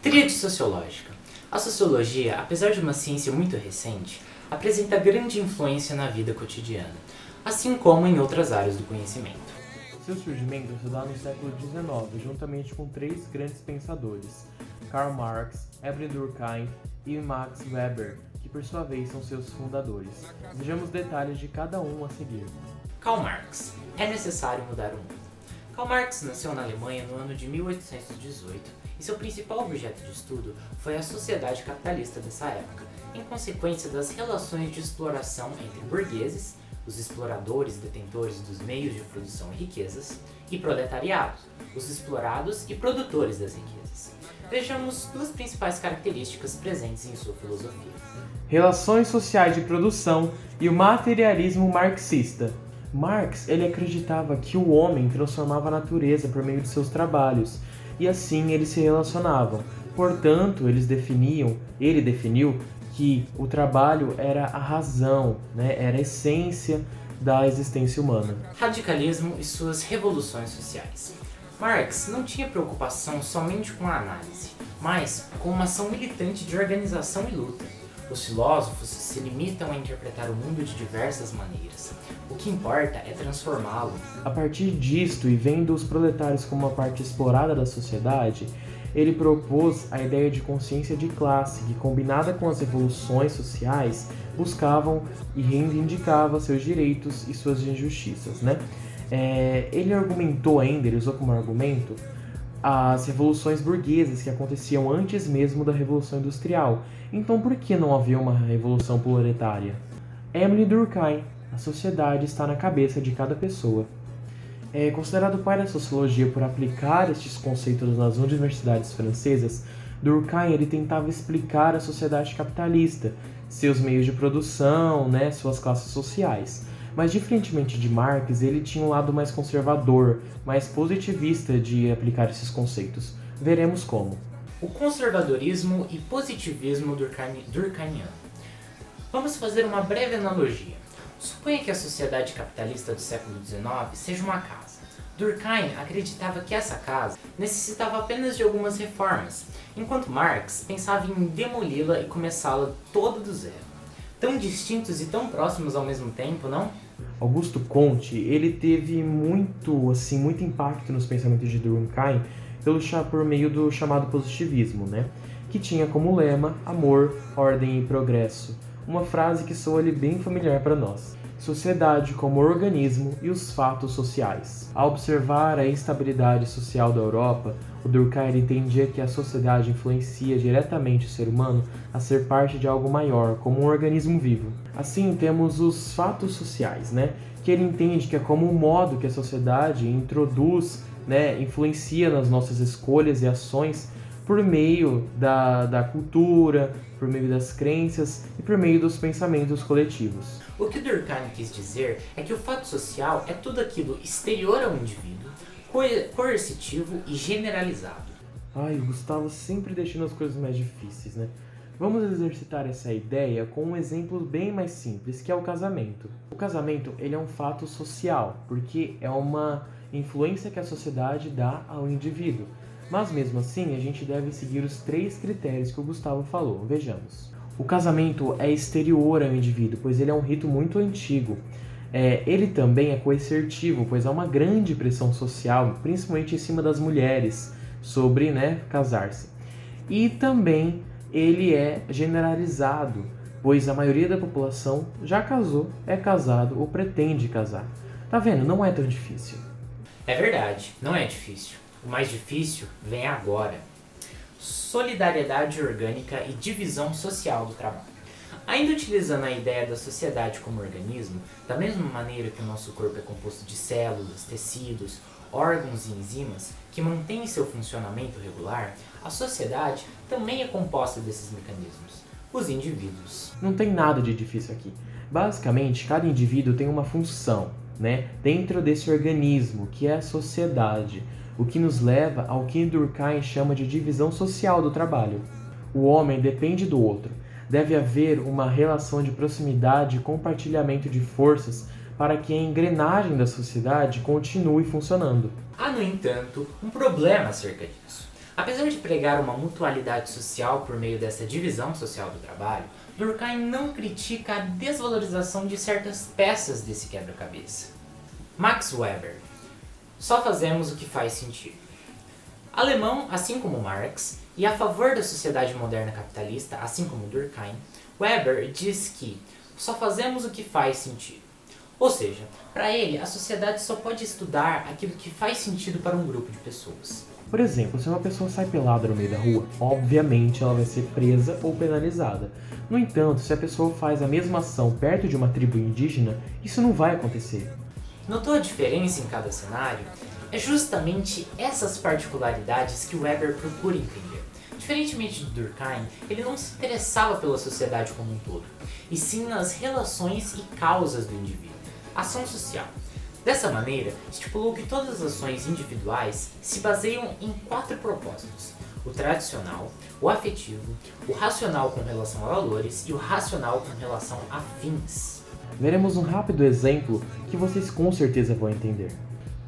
Tríade sociológica. A sociologia, apesar de uma ciência muito recente, apresenta grande influência na vida cotidiana, assim como em outras áreas do conhecimento. Seu surgimento se dá no século XIX, juntamente com três grandes pensadores, Karl Marx, Emile Durkheim e Max Weber, que por sua vez são seus fundadores. Vejamos detalhes de cada um a seguir. Karl Marx. É necessário mudar o mundo. Karl Marx nasceu na Alemanha no ano de 1818 e seu principal objeto de estudo foi a sociedade capitalista dessa época, em consequência das relações de exploração entre burgueses, os exploradores detentores dos meios de produção e riquezas, e proletariado, os explorados e produtores das riquezas. Vejamos duas principais características presentes em sua filosofia. Relações sociais de produção e o materialismo marxista. Marx ele acreditava que o homem transformava a natureza por meio de seus trabalhos, e assim eles se relacionavam. Portanto, ele definiu que o trabalho era a razão, era a essência da existência humana. Radicalismo e suas revoluções sociais. Marx não tinha preocupação somente com a análise, mas com uma ação militante de organização e luta. Os filósofos se limitam a interpretar o mundo de diversas maneiras. O que importa é transformá-lo. A partir disto, e vendo os proletários como uma parte explorada da sociedade, ele propôs a ideia de consciência de classe, que, combinada com as revoluções sociais, buscavam e reivindicavam seus direitos e suas injustiças. Ele argumentou ainda, ele usou como argumento, as revoluções burguesas que aconteciam antes mesmo da Revolução Industrial. Então, por que não havia uma revolução proletária? Emile Durkheim. A sociedade está na cabeça de cada pessoa. É considerado pai da sociologia por aplicar estes conceitos nas universidades francesas. Durkheim ele tentava explicar a sociedade capitalista, seus meios de produção, suas classes sociais. Mas, diferentemente de Marx, ele tinha um lado mais conservador, mais positivista de aplicar esses conceitos. Veremos como. O conservadorismo e positivismo durkheimiano. Vamos fazer uma breve analogia. Suponha que a sociedade capitalista do século XIX seja uma casa. Durkheim acreditava que essa casa necessitava apenas de algumas reformas, enquanto Marx pensava em demoli-la e começá-la toda do zero. Tão distintos e tão próximos ao mesmo tempo, não? Augusto Comte, ele teve muito impacto nos pensamentos de Durkheim por meio do chamado positivismo, que tinha como lema amor, ordem e progresso. Uma frase que soa-lhe bem familiar para nós. Sociedade como organismo e os fatos sociais. Ao observar a instabilidade social da Europa, o Durkheim entendia que a sociedade influencia diretamente o ser humano a ser parte de algo maior, como um organismo vivo. Assim, temos os fatos sociais, que ele entende que é como o modo que a sociedade introduz, influencia nas nossas escolhas e ações por meio da cultura, por meio das crenças e por meio dos pensamentos coletivos. O que Durkheim quis dizer é que o fato social é tudo aquilo exterior ao indivíduo, coercitivo e generalizado. O Gustavo sempre deixando as coisas mais difíceis, Vamos exercitar essa ideia com um exemplo bem mais simples, que é o casamento. O casamento, ele é um fato social, porque é uma influência que a sociedade dá ao indivíduo. Mas mesmo assim, a gente deve seguir os 3 critérios que o Gustavo falou. Vejamos. O casamento é exterior ao indivíduo, pois ele é um rito muito antigo. Ele também é coercitivo, pois há uma grande pressão social, principalmente em cima das mulheres, sobre casar-se. E também ele é generalizado, pois a maioria da população já casou, é casado ou pretende casar. Tá vendo? Não é tão difícil. É verdade, não é difícil. O mais difícil vem agora. Solidariedade orgânica e divisão social do trabalho. Ainda utilizando a ideia da sociedade como organismo, da mesma maneira que o nosso corpo é composto de células, tecidos, órgãos e enzimas que mantêm seu funcionamento regular, a sociedade também é composta desses mecanismos, os indivíduos. Não tem nada de difícil aqui. Basicamente, cada indivíduo tem uma função, dentro desse organismo, que é a sociedade, o que nos leva ao que Durkheim chama de divisão social do trabalho. O homem depende do outro. Deve haver uma relação de proximidade e compartilhamento de forças para que a engrenagem da sociedade continue funcionando. Há, no entanto, um problema acerca disso. Apesar de pregar uma mutualidade social por meio dessa divisão social do trabalho, Durkheim não critica a desvalorização de certas peças desse quebra-cabeça. Max Weber. Só fazemos o que faz sentido. Alemão, assim como Marx, e a favor da sociedade moderna capitalista, assim como Durkheim, Weber diz que só fazemos o que faz sentido. Ou seja, para ele, a sociedade só pode estudar aquilo que faz sentido para um grupo de pessoas. Por exemplo, se uma pessoa sai pelada no meio da rua, obviamente ela vai ser presa ou penalizada. No entanto, se a pessoa faz a mesma ação perto de uma tribo indígena, isso não vai acontecer. Notou a diferença em cada cenário? É justamente essas particularidades que Weber procura entender. Diferentemente de Durkheim, ele não se interessava pela sociedade como um todo, e sim nas relações e causas do indivíduo. Ação social. Dessa maneira, estipulou que todas as ações individuais se baseiam em 4 propósitos: o tradicional, o afetivo, o racional com relação a valores e o racional com relação a fins. Veremos um rápido exemplo que vocês com certeza vão entender.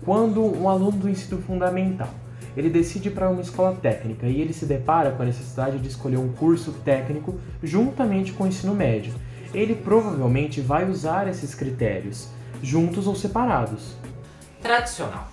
Quando um aluno do ensino fundamental ele decide para uma escola técnica e ele se depara com a necessidade de escolher um curso técnico juntamente com o ensino médio, ele provavelmente vai usar esses critérios, juntos ou separados. Tradicional.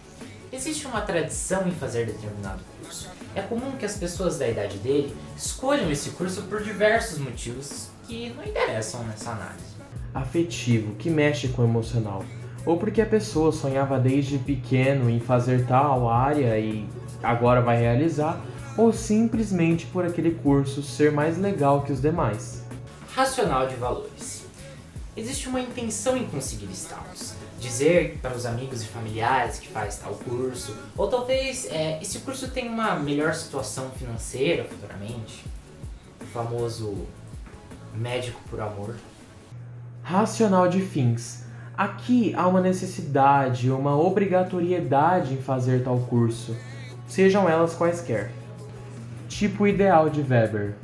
Existe uma tradição em fazer determinado curso. É comum que as pessoas da idade dele escolham esse curso por diversos motivos que não interessam nessa análise. Afetivo, que mexe com o emocional, ou porque a pessoa sonhava desde pequeno em fazer tal área e agora vai realizar, ou simplesmente por aquele curso ser mais legal que os demais. Racional de valores. Existe uma intenção em conseguir status. Dizer para os amigos e familiares que faz tal curso, ou talvez esse curso tem uma melhor situação financeira futuramente. O famoso médico por amor. Racional de fins. Aqui há uma necessidade, uma obrigatoriedade em fazer tal curso, sejam elas quaisquer. Tipo ideal de Weber.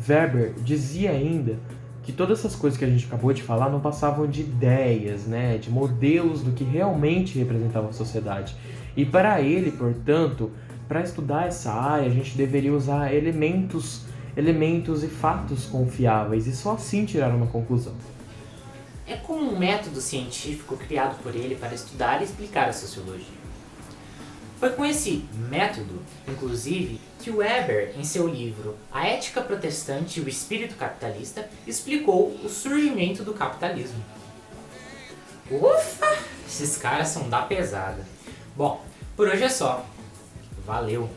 Weber dizia ainda que todas essas coisas que a gente acabou de falar não passavam de ideias, de modelos do que realmente representava a sociedade. E para ele, portanto, para estudar essa área, a gente deveria usar elementos e fatos confiáveis e só assim tirar uma conclusão. É como um método científico criado por ele para estudar e explicar a sociologia. Foi com esse método, inclusive, que Weber, em seu livro A Ética Protestante e o Espírito Capitalista, explicou o surgimento do capitalismo. Ufa! Esses caras são da pesada. Bom, por hoje é só. Valeu!